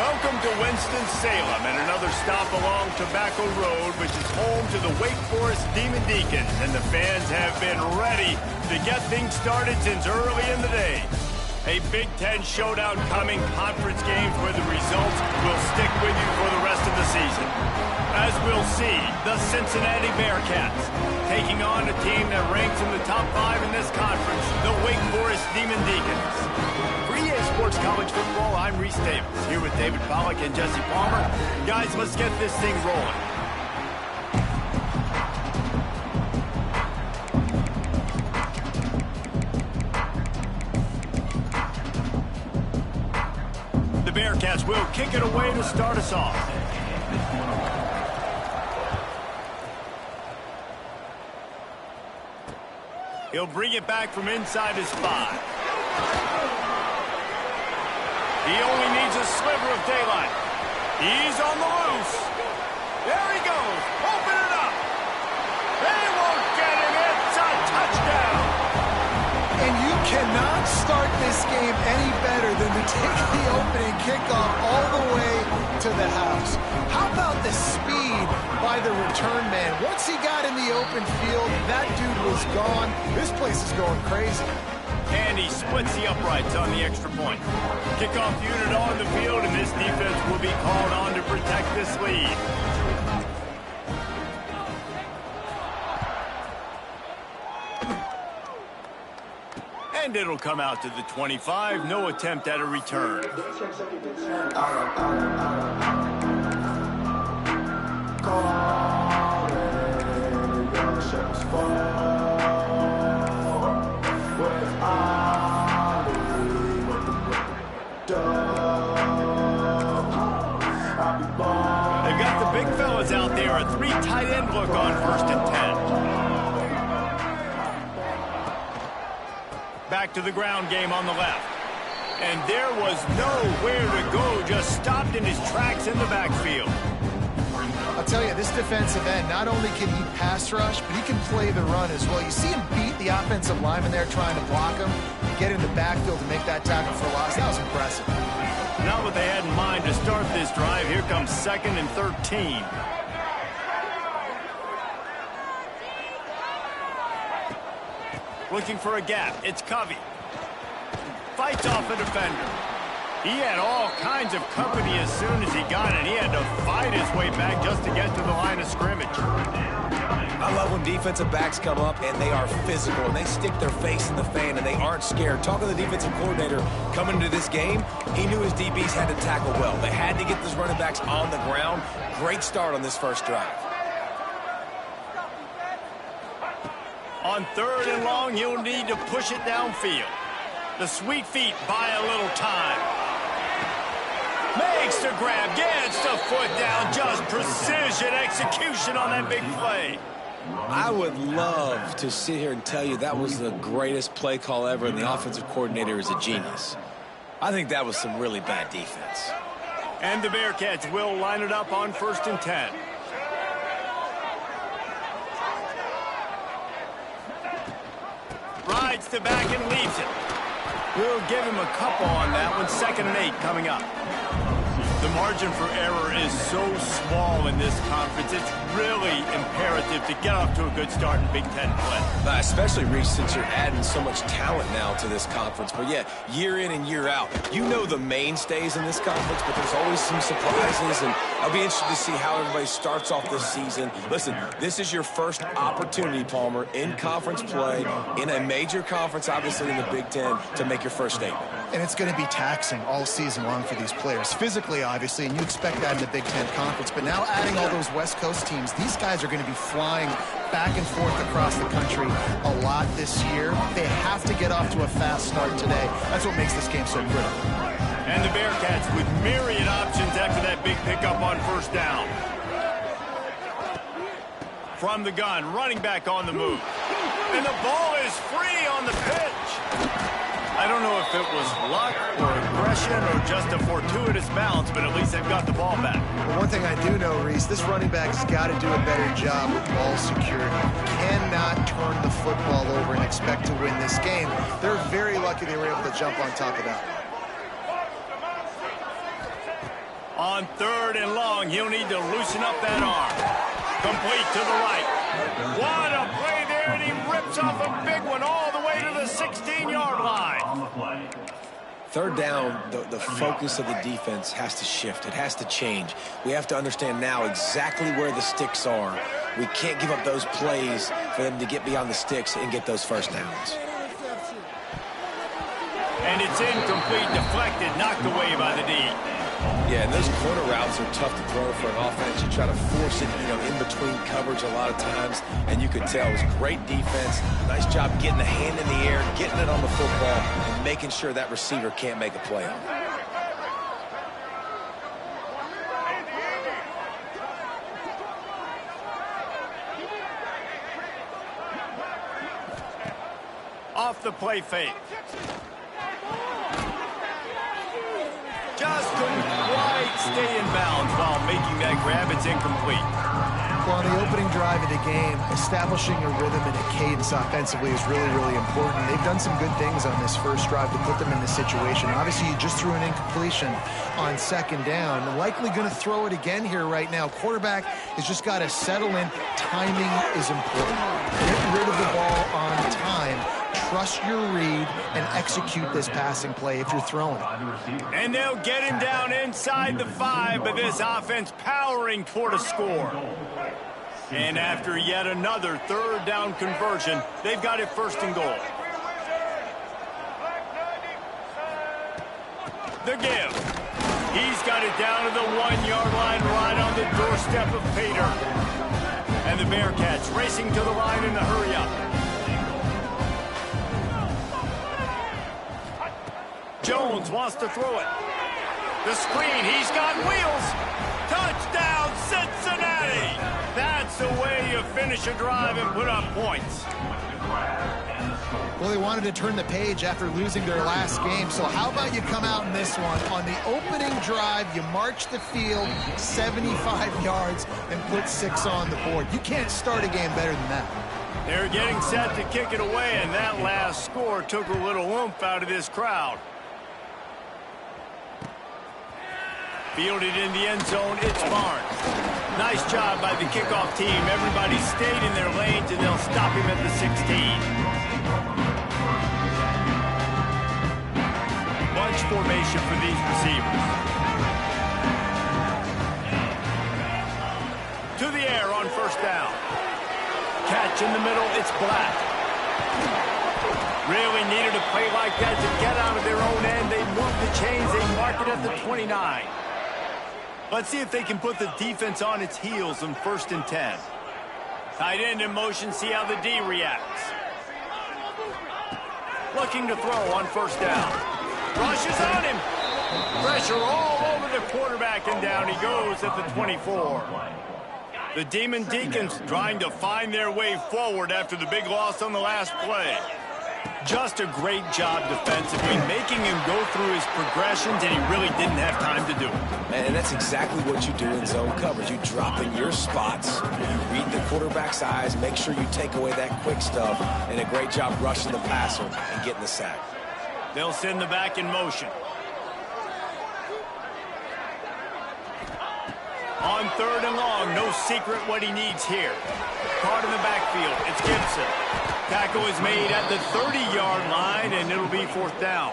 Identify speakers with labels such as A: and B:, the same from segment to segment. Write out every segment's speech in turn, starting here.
A: Welcome to Winston-Salem and another stop along Tobacco Road, which is home to the Wake Forest Demon Deacons, and the fans have been ready to get things started since early in the day. A Big Ten showdown coming, conference games where the results will stick with you for the rest of the season. As we'll see, the Cincinnati Bearcats taking on a team that ranks in the top 5 in this conference, the Wake Forest Demon Deacons. For EA Sports College Football, I'm Reese Davis, here with David Pollack and Jesse Palmer. Guys, let's get this thing rolling. The Bearcats will kick it away to start us off. He'll bring it back from inside his 5. He only needs a sliver of daylight. He's on the loose. There he goes. Open it up. They won't get him. It's a touchdown.
B: And you cannot start this game any better than to take the opening kickoff all the way to the house. How about the speed by the return man? Once he got in the open field, that dude was gone. This place is going crazy.
A: And he splits the uprights on the extra point. Kickoff unit on the field, and this defense will be called on to protect this lead. And it'll come out to the 25. No attempt at a return. They've got the big fellas out there. A 3 tight end look on 1st and 10. Back to the ground game on the left. And there was nowhere to go, just stopped in his tracks in the backfield.
B: I'll tell you, this defensive end, not only can he pass rush, but he can play the run as well. You see him beat the offensive lineman there trying to block him, get in the backfield to make that tackle for loss. That was impressive.
A: Not what they had in mind to start this drive. Here comes 2nd and 13. Looking for a gap. It's Covey. Fights off a defender. He had all kinds of company as soon as he got it. He had to fight his way back just to get to the line of scrimmage.
C: I love when defensive backs come up and they are physical and they stick their face in the fan and they aren't scared. Talking to the defensive coordinator coming into this game, he knew his DBs had to tackle well. They had to get those running backs on the ground. Great start on this first drive.
A: On 3rd and long, he'll need to push it downfield. The sweet feet buy a little time. Makes the grab, gets the foot down, just precision execution on that big play.
C: I would love to sit here and tell you that was the greatest play call ever and the offensive coordinator is a genius. I think that was some really bad defense.
A: And the Bearcats will line it up on 1st and 10. Rides to back and leaves it. We'll give him a couple on that one. 2nd and 8 coming up. The margin for error is so small in this conference. It's really imperative to get off to a good start in Big Ten play.
C: Especially, Reese, since you're adding so much talent now to this conference. But, yeah, year in and year out, you know the mainstays in this conference, but there's always some surprises. And I'll be interested to see how everybody starts off this season. Listen, this is your first opportunity, Palmer, in conference play, in a major conference, obviously in the Big Ten, to make your first statement.
B: And it's going to be taxing all season long for these players. Physically, obviously, and you expect that in the Big Ten Conference. But now adding all those West Coast teams, these guys are going to be flying back and forth across the country a lot this year. They have to get off to a fast start today. That's what makes this game so critical.
A: And the Bearcats with myriad options after that big pickup on 1st down. From the gun, running back on the move. And the ball is free on the pitch. I don't know if it was luck or aggression or just a fortuitous bounce, but at least they've got the ball back.
B: Well, one thing I do know, Reese, this running back's got to do a better job with ball security. Cannot turn the football over and expect to win this game. They're very lucky they were able to jump on top of that.
A: On 3rd and long, he'll need to loosen up that arm. Complete to the right. What a play there, and he rips off a big one all the way to the 16-yard line.
C: 3rd down, the focus of the defense has to shift. It has to change. We have to understand now exactly where the sticks are. We can't give up those plays for them to get beyond the sticks and get those first downs.
A: And it's incomplete, deflected, knocked away by the D.
C: Yeah, and those corner routes are tough to throw for an offense. You try to force it, in between coverage a lot of times, and you could tell it was great defense. Nice job getting a hand in the air, getting it on the football, and making sure that receiver can't make a play on it.
A: Off the play fake. Just couldn't quite stay in bounds while making that grab. It's incomplete.
B: Well, on the opening drive of the game, establishing a rhythm and a cadence offensively is really, really important. They've done some good things on this first drive to put them in this situation. Obviously, you just threw an incompletion on 2nd down. Likely going to throw it again here right now. Quarterback has just got to settle in. Timing is important. Get rid of the ball on time. Trust your read and execute this passing play if you're throwing it.
A: And they'll get him down inside the 5, but this offense powering toward a score. And after yet another 3rd down conversion, they've got it 1st and goal. The give. He's got it down to the 1-yard line right on the doorstep of Pater. And the Bearcats racing to the line in the hurry-up. Jones wants to throw it. The screen, he's got wheels. Touchdown, Cincinnati! That's the way you finish a drive and put up points.
B: Well, they wanted to turn the page after losing their last game, so how about you come out in this one? On the opening drive, you march the field 75 yards and put 6 on the board. You can't start a game better than that.
A: They're getting set to kick it away, and that last score took a little oomph out of this crowd. Fielded in the end zone, it's Barnes. Nice job by the kickoff team. Everybody stayed in their lanes, and they'll stop him at the 16. Bunch formation for these receivers. To the air on 1st down. Catch in the middle, it's Black. Really needed a play like that to get out of their own end. They move the chains, they mark it at the 29. Let's see if they can put the defense on its heels on 1st and 10. Tight end in motion, see how the D reacts. Looking to throw on 1st down. Rushes on him. Pressure all over the quarterback, and down he goes at the 24. The Demon Deacons trying to find their way forward after the big loss on the last play. Just a great job defensively, making him go through his progressions, and he really didn't have time to do it.
C: And that's exactly what you do in zone coverage. You drop in your spots, you read the quarterback's eyes, make sure you take away that quick stuff, and a great job rushing the passer and getting the sack.
A: They'll send the back in motion. On 3rd and long, no secret what he needs here. Card in the backfield, it's Gibson. Tackle is made at the 30-yard line, and it'll be 4th down.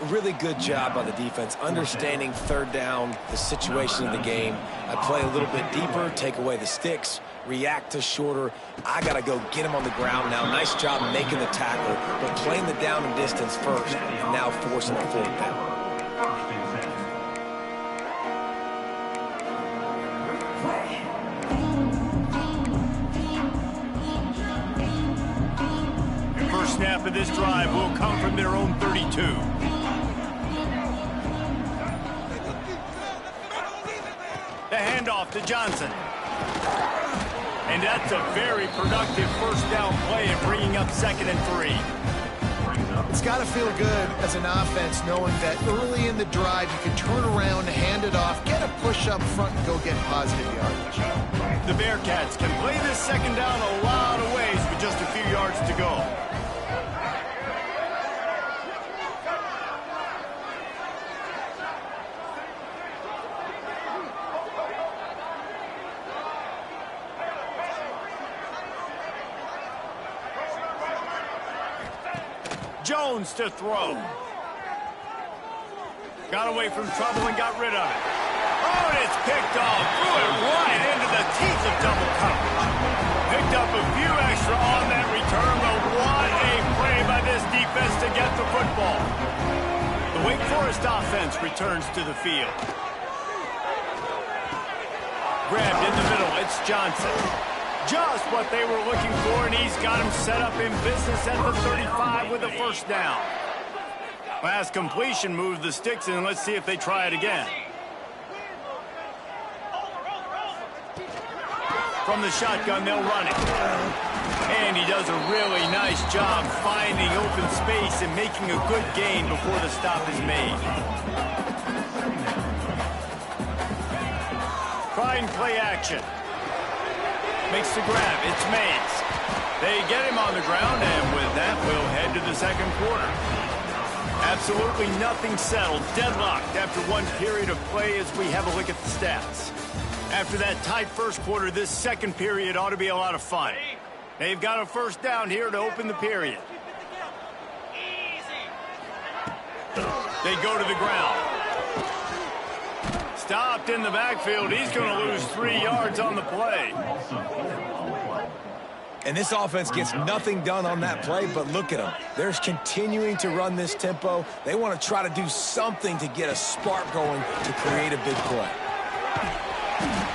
C: Really good job by the defense, understanding 3rd down, the situation of the game. I play a little bit deeper, take away the sticks, react to shorter. I got to go get him on the ground now. Nice job making the tackle, but playing the down and distance first, and now forcing the 4th down.
A: Snap of this drive will come from their own 32. The handoff to Johnson. And that's a very productive 1st down play and bringing up 2nd and 3.
B: It's got to feel good as an offense knowing that early in the drive you can turn around, hand it off, get a push up front, and go get positive yardage.
A: The Bearcats can play this 2nd down a lot of ways with just a few yards to go. Jones to throw. Got away from trouble and got rid of it. Oh, and it's picked off. Threw it right into the teeth of double coverage. Picked up a few extra on that return, but what a play by this defense to get the football. The Wake Forest offense returns to the field. Grabbed in the middle, it's Johnson. Just what they were looking for, and he's got him set up in business at the 35 with a first down. Last completion moves the sticks in. Let's see if they try it again. From the shotgun, they'll run it. And he does a really nice job finding open space and making a good gain before the stop is made. Trying play action. Makes the grab. It's Mays. They get him on the ground, and with that, we'll head to the second quarter. Absolutely nothing settled. Deadlocked after one period of play as we have a look at the stats. After that tight first quarter, this second period ought to be a lot of fun. They've got a first down here to open the period. They go to the ground. Stopped in the backfield. He's going to lose 3 yards on the play.
C: And this offense gets nothing done on that play, but look at them. They're continuing to run this tempo. They want to try to do something to get a spark going to create a big play.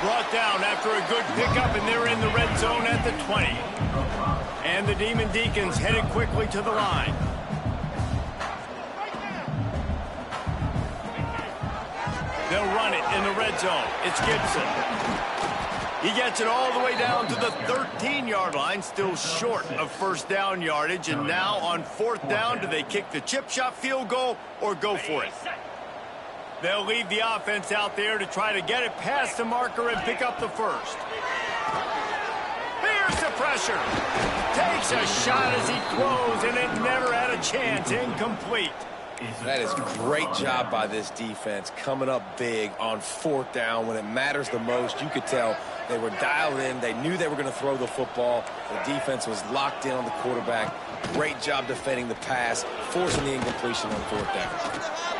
A: Brought down after a good pickup, and they're in the red zone at the 20. And the Demon Deacons headed quickly to the line. They'll run it in the red zone. It's Gibson. He gets it all the way down to the 13-yard line, still short of first down yardage. And now on fourth down, do they kick the chip shot field goal or go for it? They'll leave the offense out there to try to get it past the marker and pick up the first. Here's the pressure. Takes a shot as he throws, and it never had a chance. Incomplete.
C: That is a great job by this defense, coming up big on fourth down when it matters the most. You could tell they were dialed in. They knew they were going to throw the football. The defense was locked in on the quarterback. Great job defending the pass, forcing the incompletion on fourth down.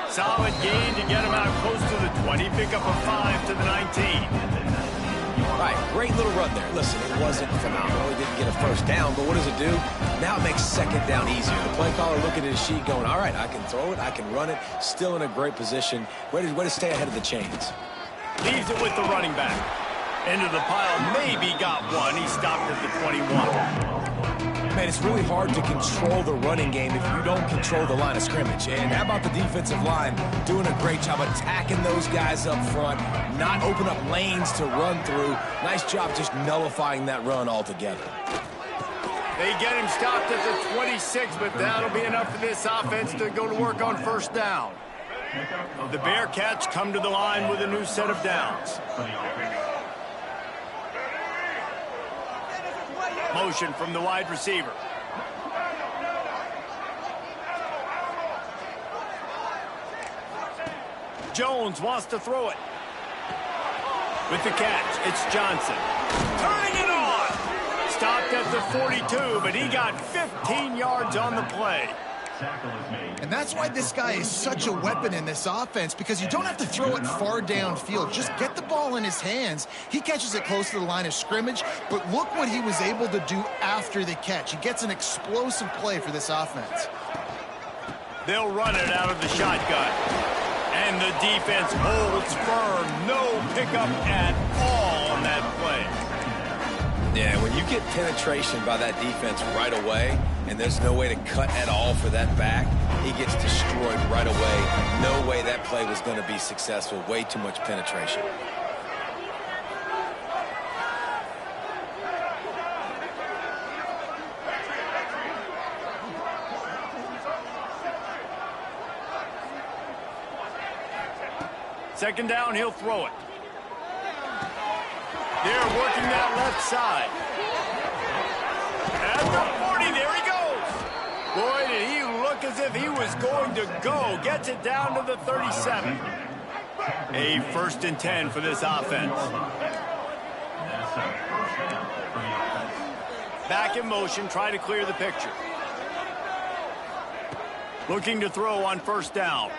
A: Solid gain to get him out close to the 20. Pick up a 5 to the 19.
C: All right, great little run there. Listen, it wasn't phenomenal. He didn't get a first down, but what does it do? Now it makes second down easier. The play caller looking at his sheet going, all right, I can throw it, I can run it. Still in a great position. Way to stay ahead of the chains.
A: Leaves it with the running back. Into the pile, maybe got one. He stopped at the 21.
C: Man, it's really hard to control the running game if you don't control the line of scrimmage. And how about the defensive line doing a great job attacking those guys up front, not open up lanes to run through. Nice job just nullifying that run altogether.
A: They get him stopped at the 26, but that'll be enough for this offense to go to work on first down. The Bearcats come to the line with a new set of downs. Motion from the wide receiver. Jones wants to throw it. With the catch, it's Johnson. Turning it on! Stopped at the 42, but he got 15 yards on the play.
B: And that's why this guy is such a weapon in this offense, because you don't have to throw it far downfield. Just get the ball in his hands. He catches it close to the line of scrimmage, but look what he was able to do after the catch. He gets an explosive play for this offense.
A: They'll run it out of the shotgun. And the defense holds firm. No pickup at all on that play.
C: Yeah, when you get penetration by that defense right away, and there's no way to cut at all for that back, he gets destroyed right away. No way that play was going to be successful. Way too much penetration.
A: Second down, he'll throw it. They're working that left side. At the 40, there he goes. Boy, did he look as if he was going to go. Gets it down to the 37. A 1st and 10 for this offense. Back in motion, try to clear the picture. Looking to throw on first down.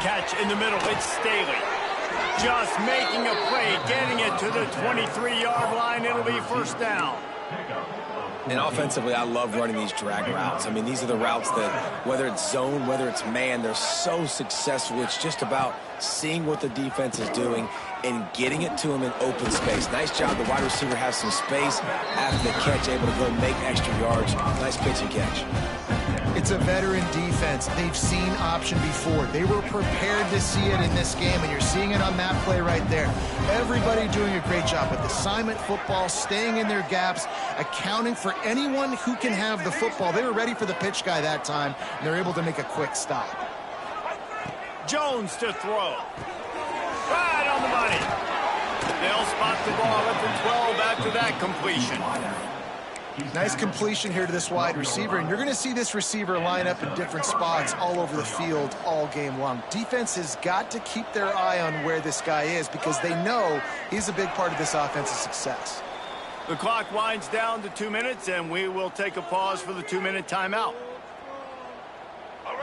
A: Catch in the middle. It's Staley. Just making a play, getting it to the 23-yard line. It'll be first down.
C: And offensively, I love running these drag routes. I mean, these are the routes that, whether it's zone, whether it's man, they're so successful. It's just about seeing what the defense is doing and getting it to them in open space. Nice job. The wide receiver has some space after the catch, able to go make extra yards. Nice pitch and catch.
B: It's a veteran defense. They've seen option before. They were prepared to see it in this game, and you're seeing it on that play right there. Everybody doing a great job with assignment football, staying in their gaps, accounting for anyone who can have the football. They were ready for the pitch guy that time, and they're able to make a quick stop.
A: Jones to throw. Right on the money. They'll spot the ball at the 12 after that completion.
B: Nice completion here to this wide receiver, and you're going to see this receiver line up in different spots all over the field all game long. Defense has got to keep their eye on where this guy is because they know he's a big part of this offensive success.
A: The clock winds down to 2 minutes, and we will take a pause for the 2-minute timeout.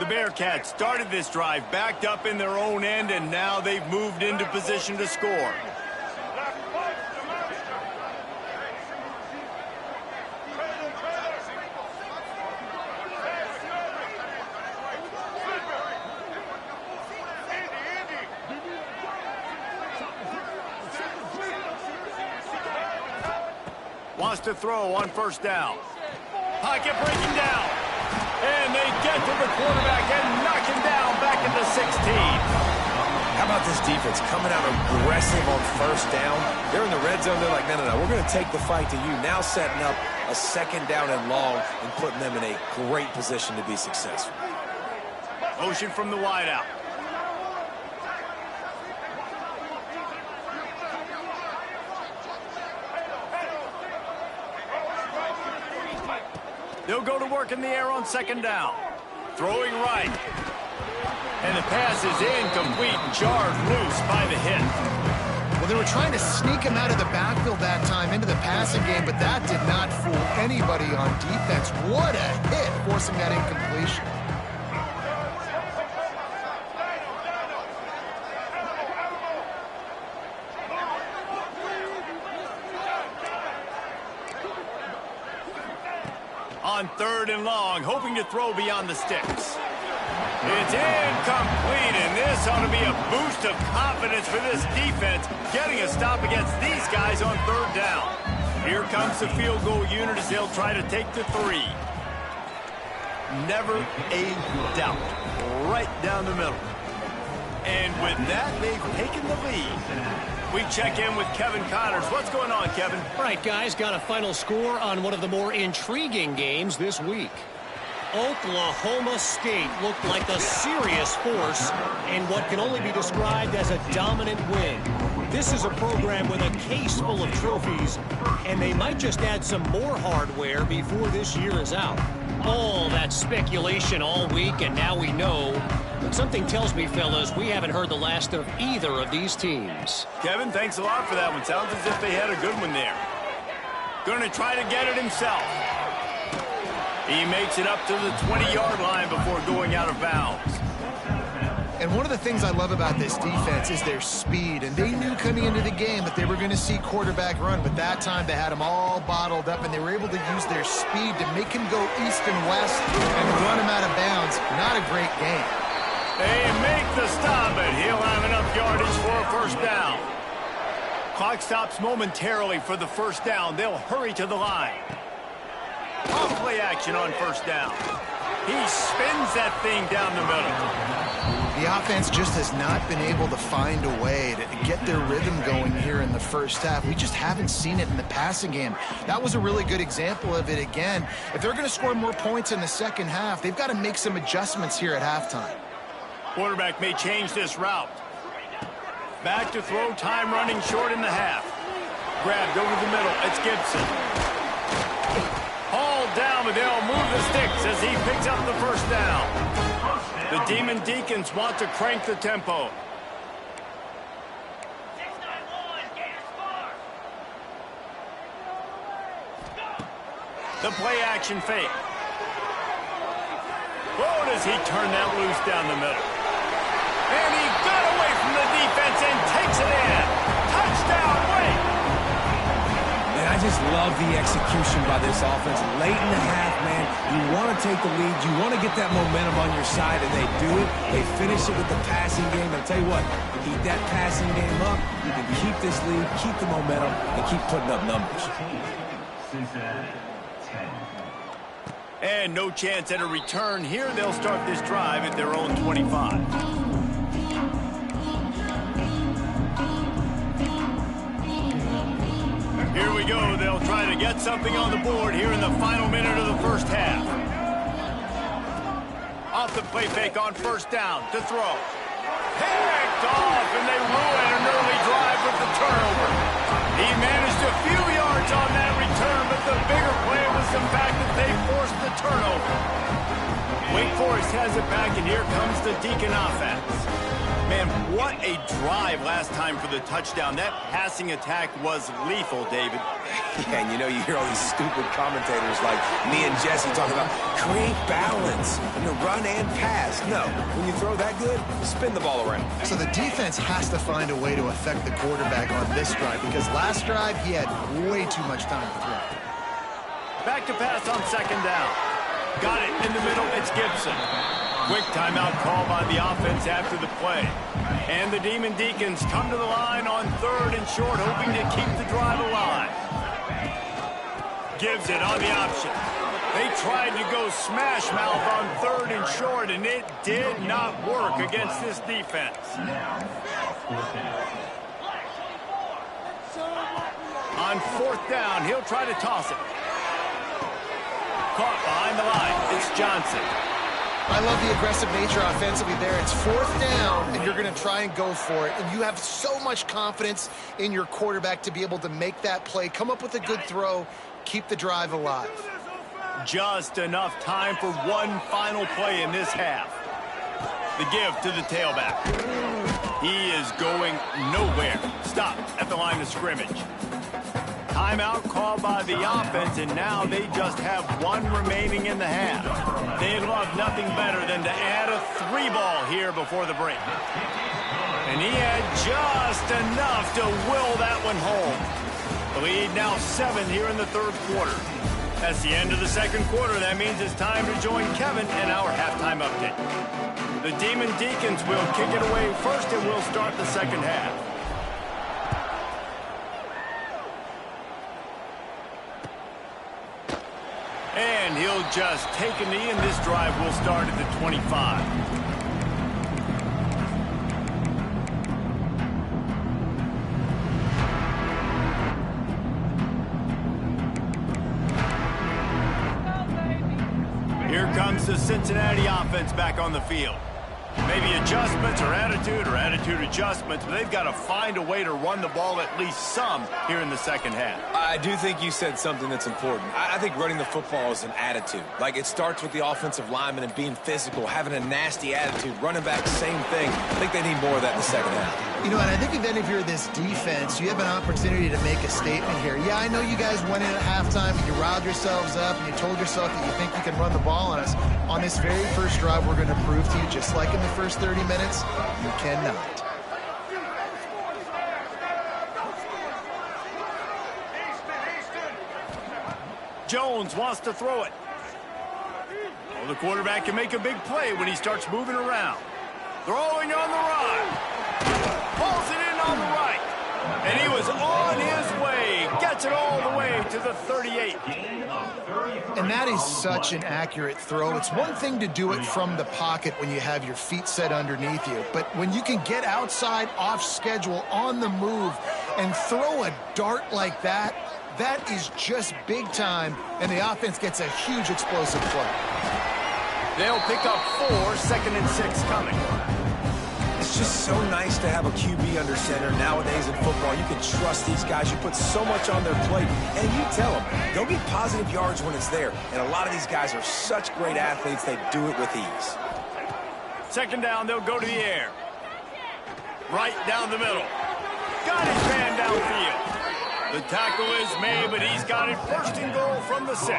A: The Bearcats started this drive, backed up in their own end, and now they've moved into position to score. Wants to throw on first down. Pocket breaking down. And they get to the quarterback and knock him down back at the 16.
C: How about this defense coming out aggressive on first down? They're in the red zone. They're like, no, we're going to take the fight to you. Now setting up a second down and long and putting them in a great position to be successful.
A: Motion from the wideout. They'll go to work in the air on second down. Throwing right. And the pass is incomplete, jarred loose by the hit.
B: Well, they were trying to sneak him out of the backfield that time into the passing game, but that did not fool anybody on defense. What a hit, forcing that incompletion.
A: On third and long, hoping to throw beyond the sticks. It's incomplete, and this ought to be a boost of confidence for this defense, getting a stop against these guys on third down. Here comes the field goal unit as they'll try to take the 3. Never a doubt. Right down the middle. And with that, they've taken the lead. We check in with Kevin Connors. What's going on, Kevin?
D: All right, guys, got a final score on one of the more intriguing games this week. Oklahoma State looked like a serious force in what can only be described as a dominant win. This is a program with a case full of trophies, and they might just add some more hardware before this year is out. All that speculation all week, and now we know. But something tells me, fellas, we haven't heard the last of either of these teams.
A: Kevin, thanks a lot for that one. Sounds as if they had a good one there. Going to try to get it himself. He makes it up to the 20-yard line before going out of bounds.
B: And one of the things I love about this defense is their speed. And they knew coming into the game that they were going to see quarterback run. But that time they had him all bottled up, and they were able to use their speed to make him go east and west and run him out of bounds. Not a great game.
A: They make the stop, and he'll have enough yardage for a first down. Clock stops momentarily for the first down. They'll hurry to the line. Off play action on first down. He spins that thing down the middle.
B: The offense just has not been able to find a way to get their rhythm going here in the first half. We just haven't seen it in the passing game. That was a really good example of it again. If they're going to score more points in the second half, they've got to make some adjustments here at halftime.
A: Quarterback may change this route. Back to throw, time running short in the half. Grabbed over the middle. It's Gibson. Hauled down, but they'll move the sticks as he picks up the first down. The Demon Deacons want to crank the tempo. The play action fake. Oh, does he turn that loose down the middle. And he got away from the defense and takes it in. Touchdown, Wake!
C: And I just love the execution by this offense. Late in the half, man, you want to take the lead. You want to get that momentum on your side, and they do it. They finish it with the passing game. And I'll tell you what, keep that passing game up. You can keep this lead, keep the momentum, and keep putting up numbers.
A: And no chance at a return here. They'll start this drive at their own 25. Here we go. They'll try to get something on the board here in the final minute of the first half. Off the play fake on first down to throw. Picked off, and they ruin an early drive with the turnover. He managed a few yards on that return, but the bigger play was the fact that they forced the turnover. Wake Forest has it back, and here comes the Deacon offense. Man, what a drive last time for the touchdown. That passing attack was lethal, David.
C: Yeah, and you hear all these stupid commentators like me and Jesse talking about create balance, run and pass. No, when you throw that good, spin the ball around.
B: So the defense has to find a way to affect the quarterback on this drive because last drive he had way too much time to throw.
A: Back to pass on second down. Got it in the middle. It's Gibson. Quick timeout call by the offense after the play. And the Demon Deacons come to the line on third and short, hoping to keep the drive alive. Gives it on the option. They tried to go smash mouth on third and short, and it did not work against this defense. On fourth down, he'll try to toss it. Caught behind the line. It's Johnson.
B: I love the aggressive nature offensively there. It's fourth down, and you're going to try and go for it. And you have so much confidence in your quarterback to be able to make that play, come up with a good throw, keep the drive alive.
A: Just enough time for one final play in this half. The give to the tailback. He is going nowhere. Stop at the line of scrimmage. Timeout called by the offense, and now they just have one remaining in the half. They'd love nothing better than to add a 3-ball here before the break. And he had just enough to will that one home. The lead now 7 here in the third quarter. That's the end of the second quarter. That means it's time to join Kevin in our halftime update. The Demon Deacons will kick it away first, and we'll start the second half. And he'll just take a knee, and this drive will start at the 25. Here comes the Cincinnati offense back on the field. Maybe adjustments or attitude adjustments, but they've got to find a way to run the ball at least some here in the second half.
C: I do think you said something that's important. I think running the football is an attitude. Like, it starts with the offensive lineman and being physical, having a nasty attitude. Running back, same thing. I think they need more of that in the second half.
B: You know, and I think if you're this defense, you have an opportunity to make a statement here. Yeah, I know you guys went in at halftime and you riled yourselves up and you told yourself that you think you can run the ball on us. On this very first drive, we're going to prove to you, just like in the first 30 minutes, you cannot.
A: Jones wants to throw it. Oh, the quarterback can make a big play when he starts moving around. Throwing on the run. Pulls it in on the right. And he was on his way. Gets it all the way to the 38.
B: And that is such an accurate throw. It's one thing to do it from the pocket when you have your feet set underneath you. But when you can get outside, off schedule, on the move, and throw a dart like that, that is just big time. And the offense gets a huge explosive play.
A: They'll pick up 4, 2nd and 6 coming.
C: It's just so nice to have a QB under center. Nowadays in football, you can trust these guys. You put so much on their plate, and you tell them, go get positive yards when it's there. And a lot of these guys are such great athletes, they do it with ease.
A: Second down, they'll go to the air. Right down the middle. Got his man downfield. The tackle is made, but he's got it first and goal from the 6.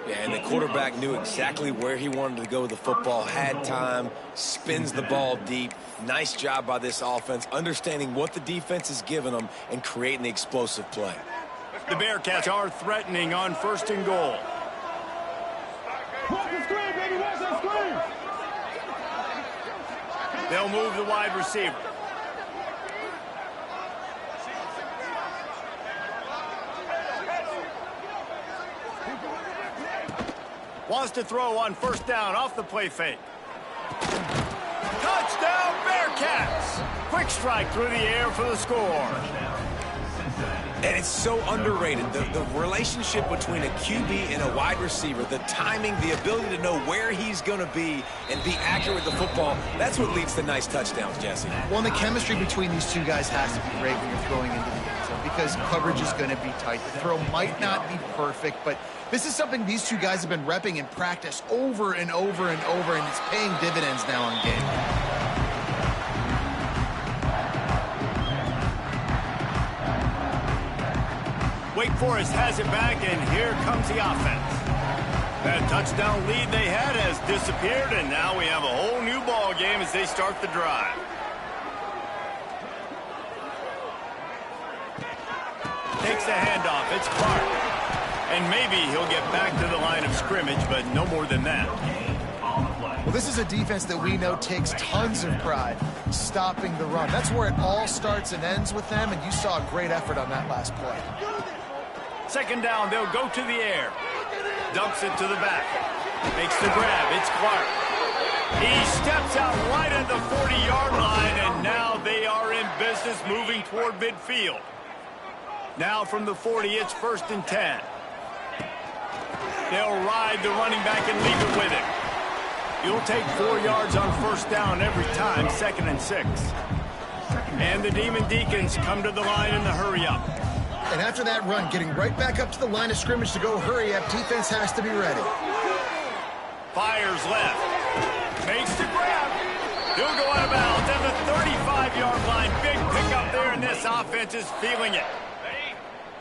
C: Yeah, and the quarterback knew exactly where he wanted to go with the football, had time, spins the ball deep. Nice job by this offense, understanding what the defense is giving them and creating the explosive play.
A: The Bearcats are threatening on 1st and goal. They'll move the wide receiver. Wants to throw on 1st down off the play fake. Touchdown Bearcats! Quick strike through the air for the score.
C: And it's so underrated, the relationship between a QB and a wide receiver, the timing, the ability to know where he's going to be and be accurate with the football, that's what leads to nice touchdowns, Jesse.
B: Well, and the chemistry between these two guys has to be great when you're throwing into the end zone because coverage is going to be tight. The throw might not be perfect, but this is something these two guys have been repping in practice over and over and over, and it's paying dividends now in game.
A: Wake Forest has it back, and here comes the offense. That touchdown lead they had has disappeared, and now we have a whole new ball game as they start the drive. Takes the handoff. It's Clark. And maybe he'll get back to the line of scrimmage, but no more than that.
B: Well, this is a defense that we know takes tons of pride stopping the run. That's where it all starts and ends with them, and you saw a great effort on that last play.
A: 2nd down, they'll go to the air. Dumps it to the back. Makes the grab. It's Clark. He steps out right at the 40-yard line, and now they are in business moving toward midfield. Now from the 40, it's 1st and 10. They'll ride the running back and leave it with him. You'll take 4 yards on 1st down every time, 2nd and 6. And the Demon Deacons come to the line in the hurry-up.
B: And after that run, getting right back up to the line of scrimmage to go hurry up, defense has to be ready.
A: Fires left. Makes the grab. He'll go out of bounds at the 35-yard line. Big pickup there, and this offense is feeling it.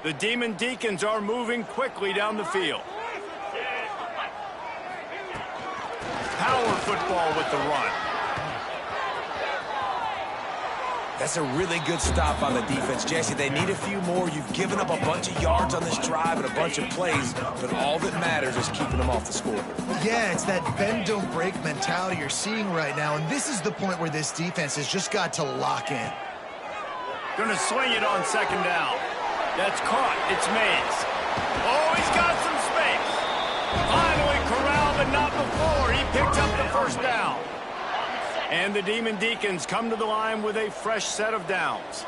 A: The Demon Deacons are moving quickly down the field. Power football with the run.
C: That's a really good stop on the defense, Jesse. They need a few more. You've given up a bunch of yards on this drive and a bunch of plays, but all that matters is keeping them off the scoreboard.
B: Yeah, it's that bend, don't break mentality you're seeing right now, and this is the point where this defense has just got to lock in.
A: Gonna swing it on 2nd down. That's caught. It's Mays. Oh, he's got some space. Finally corralled, but not before. He picks up the 1st down. And the Demon Deacons come to the line with a fresh set of downs.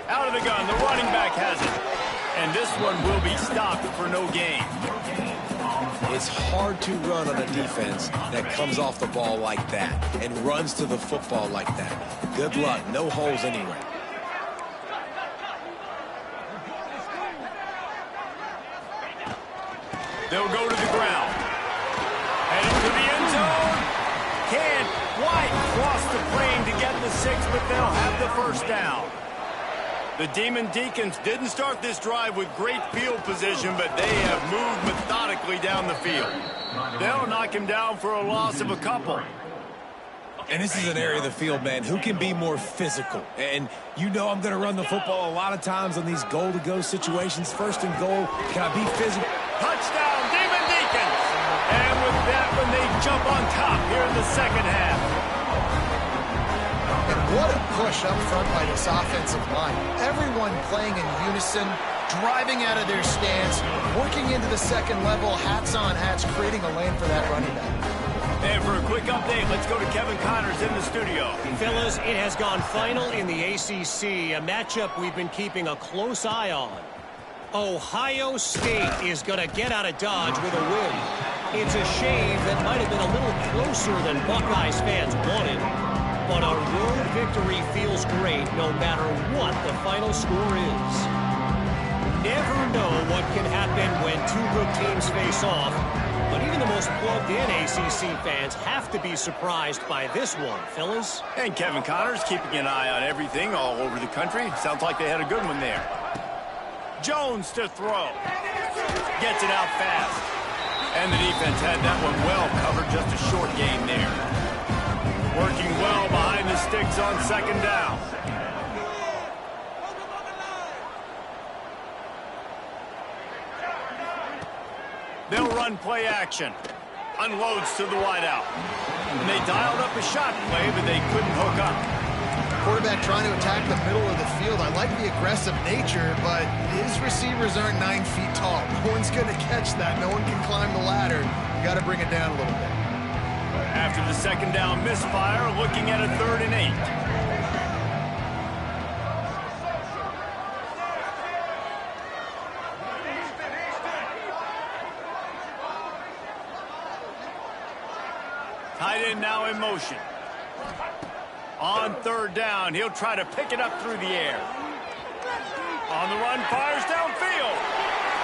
A: Out of the gun, the running back has it. And this one will be stopped for no gain.
C: It's hard to run on a defense that comes off the ball like that and runs to the football like that. Good luck. No holes anywhere.
A: They'll go to the ground. Heading to the end zone. Can't quite cross the plane to get the 6, but they'll have the 1st down. The Demon Deacons didn't start this drive with great field position, but they have moved methodically down the field. They'll knock him down for a loss of a couple.
C: And this is an area of the field, man, who can be more physical. And you know I'm going to run the football a lot of times on these goal-to-go situations. 1st and goal, can I be physical?
A: Touchdown, Demon Deacons! And with that one, they jump on top here in the 2nd half.
B: And what a push up front by this offensive line. Everyone playing in unison, driving out of their stance, working into the 2nd level, hats on hats, creating a lane for that running back.
A: And for a quick update, let's go to Kevin Connors in the studio.
D: Fellas, it has gone final in the ACC, a matchup we've been keeping a close eye on. Ohio State is going to get out of Dodge with a win. It's a shame that might have been a little closer than Buckeyes fans wanted, but a road victory feels great no matter what the final score is. Never know what can happen when two good teams face off, but even the most plugged-in ACC fans have to be surprised by this one, fellas.
A: And Kevin Connors keeping an eye on everything all over the country. Sounds like they had a good one there. Jones to throw. Gets it out fast. And the defense had that one well covered, just a short gain there. Working well behind the sticks on second down. They'll run play action. Unloads to the wideout. And they dialed up a shot play, but they couldn't hook up.
B: Quarterback trying to attack the middle of the field. I like the aggressive nature, but his receivers aren't 9 feet tall. No one's going to catch that. No one can climb the ladder. You got to bring it down a little bit.
A: After the second down misfire, looking at a 3rd and 8. Tight end now in motion. On 3rd down, he'll try to pick it up through the air. On the run, fires downfield.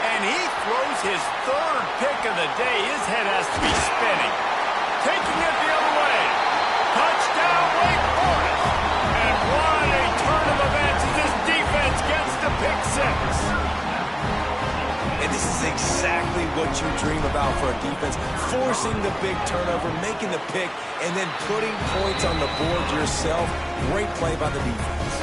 A: And he throws his 3rd pick of the day. His head has to be spinning. Taking it the other way. Touchdown, Wake Forest. And what a turn of events as this defense gets the pick 6.
C: And this is exactly what you dream about for a defense. Forcing the big turnover, making the pick, and then putting points on the board yourself. Great play by the defense.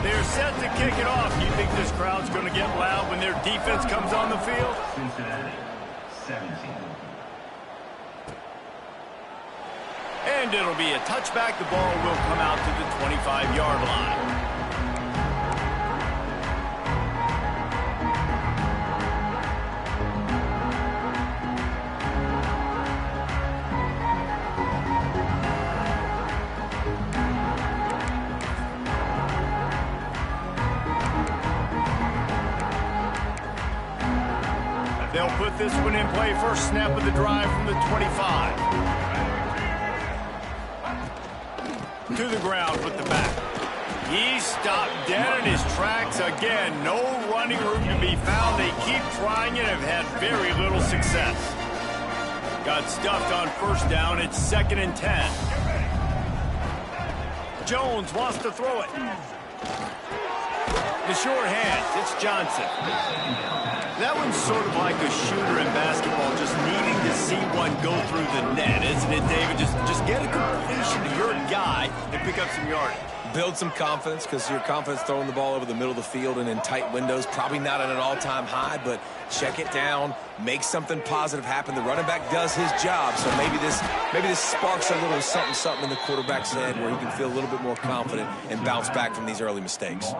A: They're set to kick it off. Do you think this crowd's going to get loud when their defense comes on the field?
E: Cincinnati, 17.
A: And it'll be a touchback. The ball will come out to the 25-yard line. They'll put this one in play. First snap of the drive from the 25. To the ground with the back. He stopped dead in his tracks again. No running room to be found. They keep trying it and have had very little success. Got stuffed on 1st down. It's 2nd and 10. Jones wants to throw it. The short hands. It's Johnson. That one's sort of like a shooter in basketball, just needing to see one go through the net, isn't it, David? Just get a completion to your guy and pick up some yardage.
C: Build some confidence, because your confidence throwing the ball over the middle of the field and in tight windows, probably not at an all-time high, but check it down, make something positive happen. The running back does his job, so maybe this sparks a little something in the quarterback's head where he can feel a little bit more confident and bounce back from these early mistakes.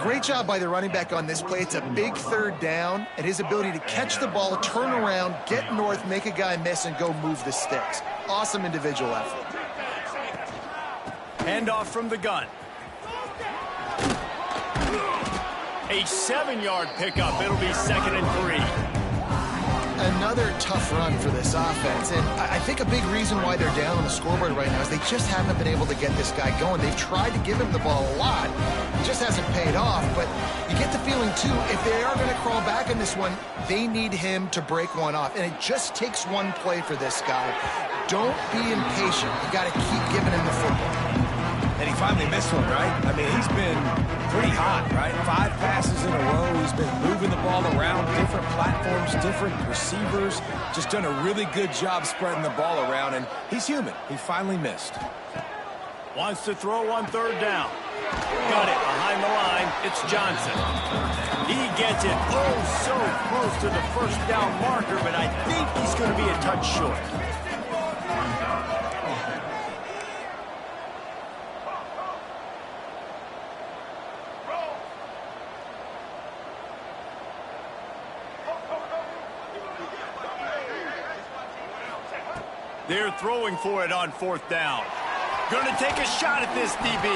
B: Great job by the running back on this play. It's a big 3rd down, and his ability to catch the ball, turn around, get north, make a guy miss, and go move the sticks. Awesome individual effort.
A: Handoff from the gun. A 7-yard pickup. It'll be 2nd and 3.
B: Another tough run for this offense, and I think a big reason why they're down on the scoreboard right now is they just haven't been able to get this guy going. They've tried to give him the ball a lot. It just hasn't paid off, but you get the feeling, too, if they are going to crawl back in this one, they need him to break one off, and it just takes one play for this guy. Don't be impatient. You got to keep giving him the football.
C: And he finally missed one, right? I mean, he's been pretty hot, right? 5 passes in a row. He's been moving the ball around, different platforms, different receivers. Just done a really good job spreading the ball around, and he's human. He finally missed.
A: Wants to throw on 3rd down. Got it behind the line. It's Johnson. He gets it so close to the 1st down marker, but I think he's going to be a touch short. They're throwing for it on 4th down. Going to take a shot at this DB.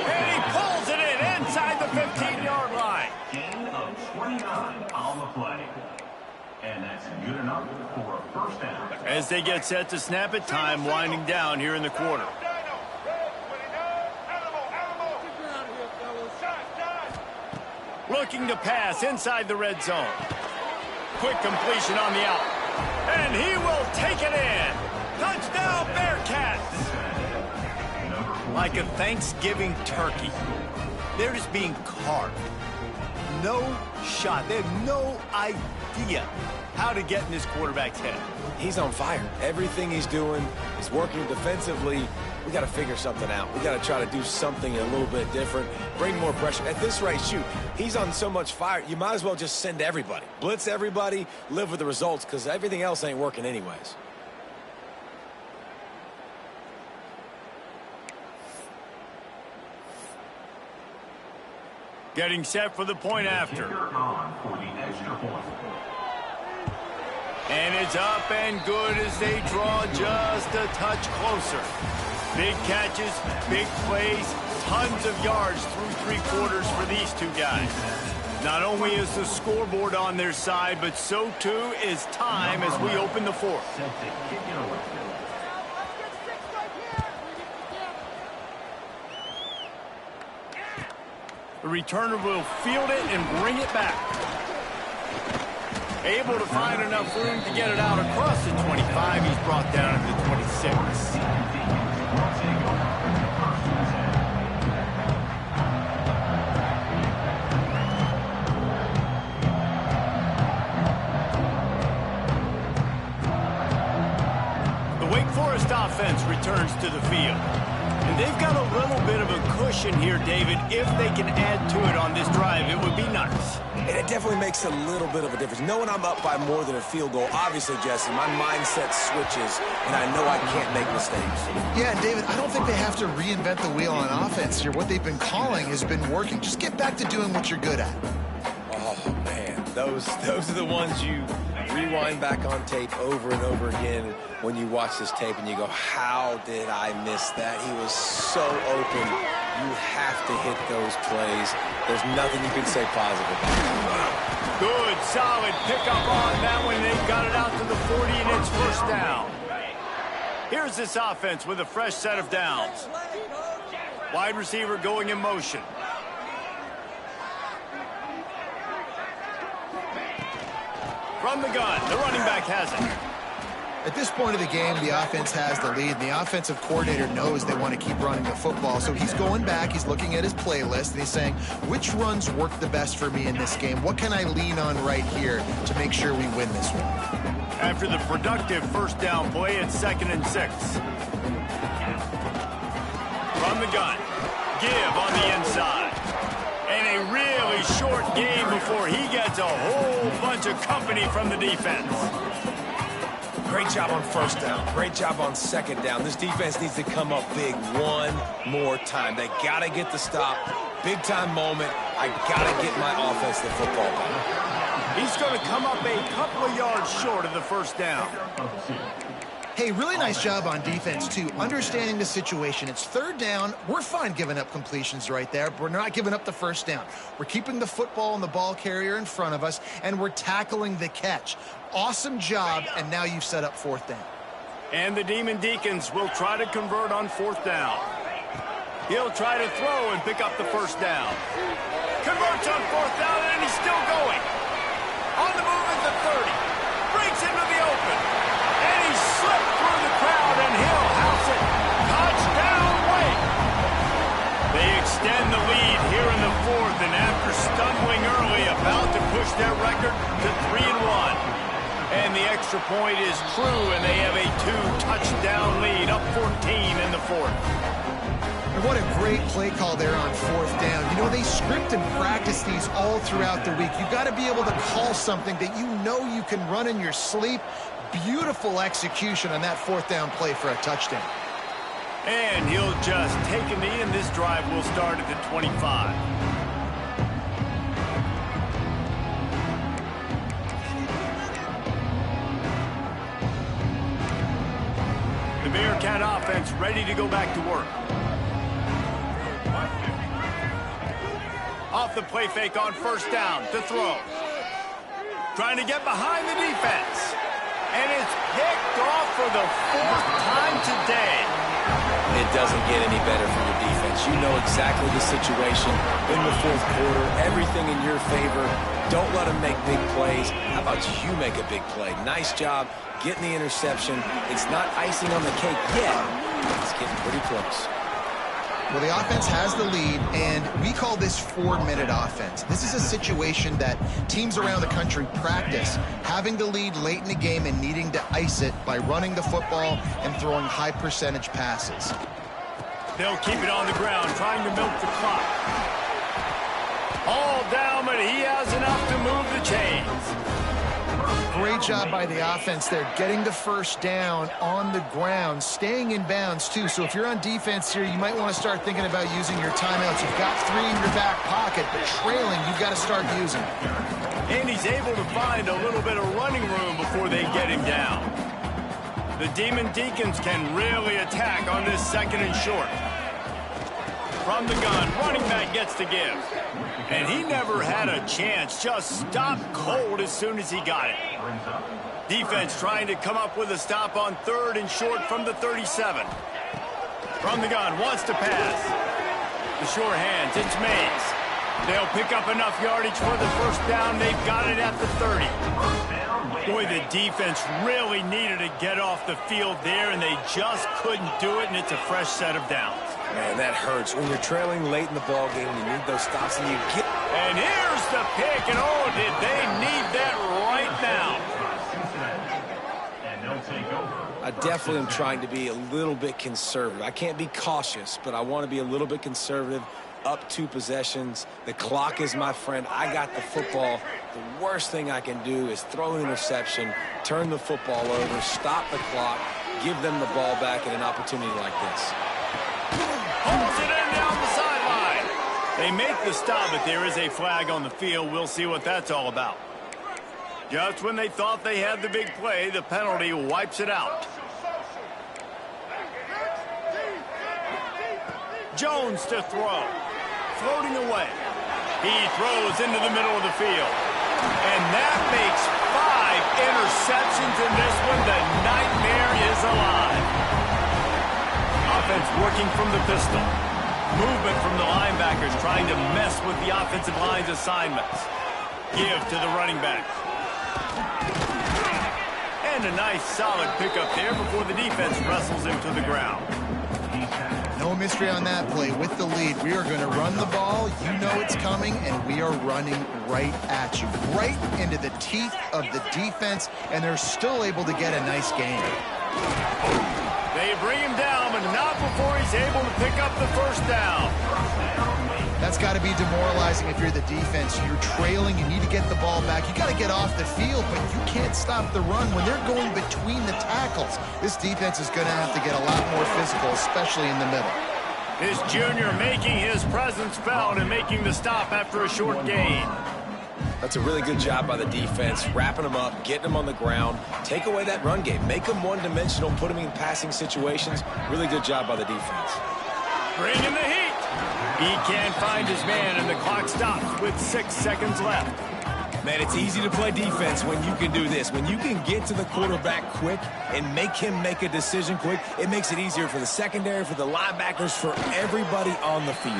A: And he pulls it in inside the 15-yard line.
E: Gain of 29 on the play. And that's good enough for a 1st down.
A: As they get set to snap it, time winding down here in the quarter. Looking to pass inside the red zone. Quick completion on the out. And he will take it in. Touchdown, Bearcats! Like a Thanksgiving turkey. They're just being carved. no shot. They have no idea how to get in this quarterback's head.
C: He's on fire. Everything he's doing is working defensively. We got to figure something out. We got to try to do something a little bit different, bring more pressure. At this rate, shoot, he's on so much fire, you might as well just send everybody. Blitz everybody, live with the results, because everything else ain't working anyways.
A: Getting set for the point after. And it's up and good as they draw just a touch closer. Big catches, big plays, tons of yards through 3 quarters for these two guys. Not only is the scoreboard on their side, but so too is time as we open the fourth. The returner will field it and bring it back. Able to find enough room to get it out across the 25. He's brought down to the 26. The Wake Forest offense returns to the field. And they've got a little bit of a cushion here, David. If they can add to it on this drive, it would be nice.
C: And it definitely makes a little bit of a difference. Knowing I'm up by more than a field goal, obviously, Jesse, my mindset switches, and I know I can't make mistakes.
B: Yeah, and David, I don't think they have to reinvent the wheel on offense here. What they've been calling has been working. Just get back to doing what you're good at.
C: Oh, man, those are the ones you rewind back on tape over and over again when you watch this tape and you go, how did I miss that? He was so open. You have to hit those plays. There's nothing you can say positive about it.
A: Good, solid pickup on that one. They got it out to the 40, and it's first down. Here's this offense with a fresh set of downs. Wide receiver going in motion. From the gun, the running back has it.
B: At this point of the game, the offense has the lead, and the offensive coordinator knows they want to keep running the football. So he's going back, he's looking at his playlist, and he's saying, which runs work the best for me in this game? What can I lean on right here to make sure we win this one?
A: After the productive first down play, it's 2nd and 6. From the gun, give on the inside. And a really short game before he gets a whole bunch of company from the defense.
C: Great job on first down. Great job on second down. This defense needs to come up big one more time. They got to get the stop. Big time moment. I got to get my offense the football back.
A: He's going to come up a couple of yards short of the first down.
B: Hey, really nice job on defense, too, understanding the situation. It's 3rd down. We're fine giving up completions right there, but we're not giving up the first down. We're keeping the football and the ball carrier in front of us, and we're tackling the catch. Awesome job, and now you've set up 4th down.
A: And the Demon Deacons will try to convert on 4th down. He'll try to throw and pick up the first down. Converts on 4th down, and he's still going. On the move at the 30. Breaks into the open. And he slipped through the crowd, and he'll house it. Touchdown, Wake. They extend the lead here in the 4th, and after stumbling early, about to push their record to 3-1. And the extra point is true, and they have a 2-touchdown lead, up 14 in the 4th.
B: And what a great play call there on 4th down. You know, they script and practice these all throughout the week. You've got to be able to call something that you know you can run in your sleep. Beautiful execution on that 4th down play for a touchdown.
A: And he'll just take a knee, and this drive will start at the 25. The Bearcat offense ready to go back to work. Off the play fake on first down to throw. Trying to get behind the defense. And it's picked off for the 4th time today.
C: It doesn't get any better for your defense. You know exactly the situation in the 4th quarter. Everything in your favor. Don't let them make big plays. How about you make a big play? Nice job getting the interception. It's not icing on the cake yet. It's getting pretty close.
B: Well, the offense has the lead, and we call this 4-minute offense. This is a situation that teams around the country practice, having the lead late in the game and needing to ice it by running the football and throwing high-percentage passes.
A: They'll keep it on the ground, trying to milk the clock. All down, but he has enough to move the chains.
B: Great job by the offense there, getting the first down on the ground, staying in bounds, too. So if you're on defense here, you might want to start thinking about using your timeouts. You've got 3 in your back pocket, but trailing, you've got to start using.
A: And he's able to find a little bit of running room before they get him down. The Demon Deacons can really attack on this 2nd and short. From the gun, running back gets to give. And he never had a chance, just stopped cold as soon as he got it. Defense trying to come up with a stop on 3rd and short from the 37. From the gun, wants to pass. The sure hands, it's Mays. They'll pick up enough yardage for the first down. They've got it at the 30. Boy, the defense really needed to get off the field there, and they just couldn't do it, and it's a fresh set of downs.
C: Man, that hurts. When you're trailing late in the ball game, you need those stops, and you get...
A: And here's the pick, and oh, did they need that right now.
C: I definitely am trying to be a little bit conservative. I can't be cautious, but I want to be a little bit conservative. Up 2 possessions. The clock is my friend. I got the football. The worst thing I can do is throw an interception, turn the football over, stop the clock, give them the ball back in an opportunity like this.
A: Holds it in down the sideline. They make the stop, but there is a flag on the field. We'll see what that's all about. Just when they thought they had the big play, the penalty wipes it out. Jones to throw. Floating away. He throws into the middle of the field. And that makes 5 interceptions in this one. The nightmare is alive. Offense working from the pistol. Movement from the linebackers trying to mess with the offensive line's assignments. Give to the running back. And a nice solid pickup there before the defense wrestles him to the ground.
B: No mystery on that play. With the lead, we are going to run the ball. You know it's coming, and we are running right at you. Right into the teeth of the defense, and they're still able to get a nice gain.
A: They bring him down, but not before he's able to pick up the first down.
B: That's got to be demoralizing if you're the defense. You're trailing, you need to get the ball back. You got to get off the field, but you can't stop the run when they're going between the tackles. This defense is going to have to get a lot more physical, especially in the middle.
A: This junior making his presence felt and making the stop after a short gain.
C: That's a really good job by the defense, wrapping them up, getting them on the ground, take away that run game, make them one-dimensional, put them in passing situations. Really good job by the defense.
A: Bringing the heat. He can't find his man, and the clock stops with 6 seconds left.
C: Man, it's easy to play defense when you can do this. When you can get to the quarterback quick and make him make a decision quick, it makes it easier for the secondary, for the linebackers, for everybody on the field.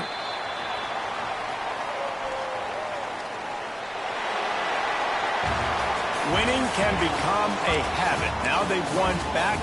A: Winning can become a habit. Now they've won back